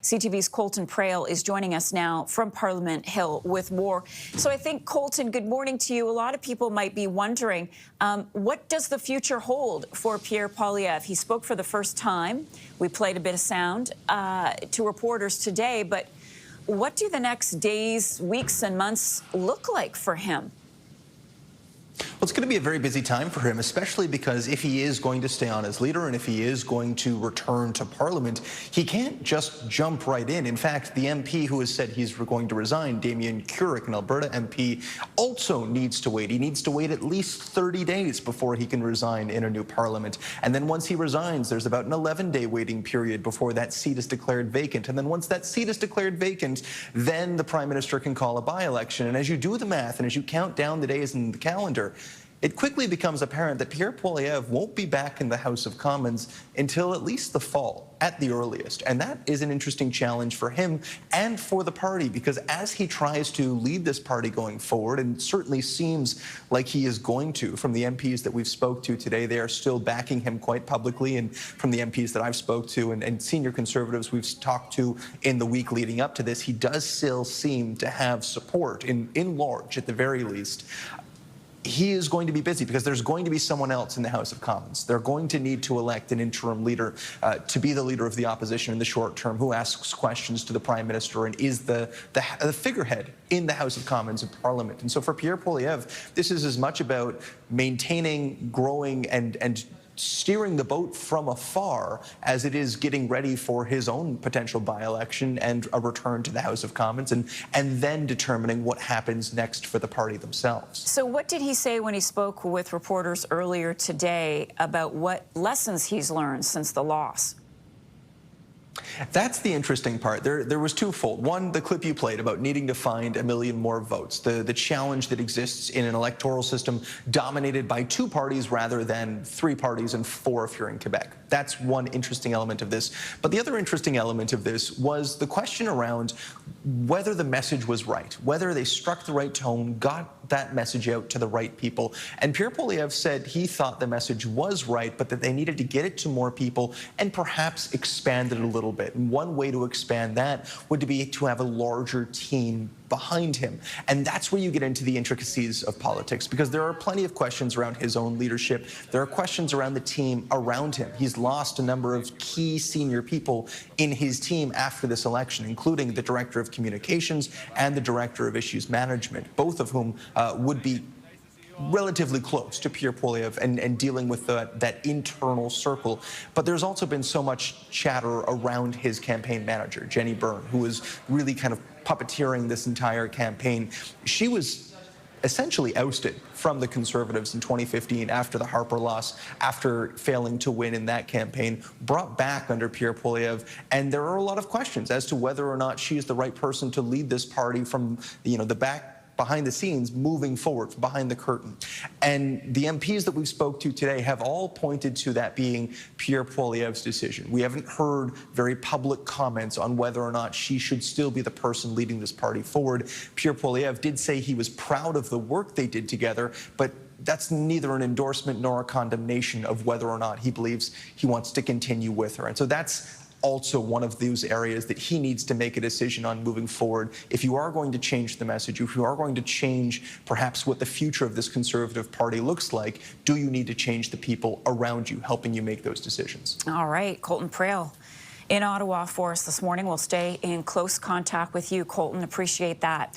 CTV's Colton Praill is joining us now from Parliament Hill with more. So I think, Colton, good morning to you. A lot of people might be wondering, what does the future hold for Pierre Poilievre? He spoke for the first time. We played a bit of sound to reporters today, but what do the next days, weeks and months look like for him? Well, it's going to be a very busy time for him, especially because if he is going to stay on as leader and if he is going to return to Parliament, he can't just jump right in. In fact, the MP who has said he's going to resign, Damien Curic, an Alberta MP, also needs to wait. He needs to wait at least 30 days before he can resign in a new Parliament. And then once he resigns, there's about an 11-day waiting period before that seat is declared vacant. And then once that seat is declared vacant, then the Prime Minister can call a by-election. And as you do the math and as you count down the days in the calendar, it quickly becomes apparent that Pierre Poilievre won't be back in the House of Commons until at least the fall, at the earliest. And that is an interesting challenge for him and for the party, because as he tries to lead this party going forward, and it certainly seems like he is going to, from the MPs that we've spoke to today, they are still backing him quite publicly, and from the MPs that I've spoke to and senior Conservatives we've talked to in the week leading up to this, he does still seem to have support, in large at the very least. He is going to be busy because there's going to be someone else in the House of Commons. They're going to need to elect an interim leader to be the leader of the opposition in the short term, who asks questions to the Prime Minister and is the figurehead in the House of Commons of Parliament. And so for Pierre Poilievre, this is as much about maintaining, growing, and steering the boat from afar as it is getting ready for his own potential by-election and a return to the House of Commons, and then determining what happens next for the party themselves. So what did he say when he spoke with reporters earlier today about what lessons he's learned since the loss? That's the interesting part. There was twofold. One, the clip you played about needing to find 1 million more votes, the challenge that exists in an electoral system dominated by 2 parties rather than 3 parties and 4 if you're in Quebec. That's one interesting element of this. But the other interesting element of this was the question around whether the message was right, whether they struck the right tone, got that message out to the right people. And Pierre Poilievre said he thought the message was right, but that they needed to get it to more people and perhaps expand it a little bit. And one way to expand that would be to have a larger team behind him. And that's where you get into the intricacies of politics, because there are plenty of questions around his own leadership. There are questions around the team around him. He's lost a number of key senior people in his team after this election, including the Director of Communications and the Director of Issues Management, both of whom would be relatively close to Pierre Poilievre and dealing with that internal circle. But there's also been so much chatter around his campaign manager, Jenny Byrne, who was really kind of puppeteering this entire campaign. She was essentially ousted from the Conservatives in 2015 after the Harper loss, after failing to win in that campaign, brought back under Pierre Poilievre. And there are a lot of questions as to whether or not she is the right person to lead this party from, the back, behind the scenes, moving forward, behind the curtain. And the MPs that we spoke to today have all pointed to that being Pierre Poilievre's decision. We haven't heard very public comments on whether or not she should still be the person leading this party forward. Pierre Poilievre did say he was proud of the work they did together, but that's neither an endorsement nor a condemnation of whether or not he believes he wants to continue with her. And so that's also one of those areas that he needs to make a decision on moving forward. If you are going to change the message, if you are going to change perhaps what the future of this Conservative Party looks like, do you need to change the people around you, helping you make those decisions? All right, Colton Praill in Ottawa for us this morning. We'll stay in close contact with you, Colton. Appreciate that.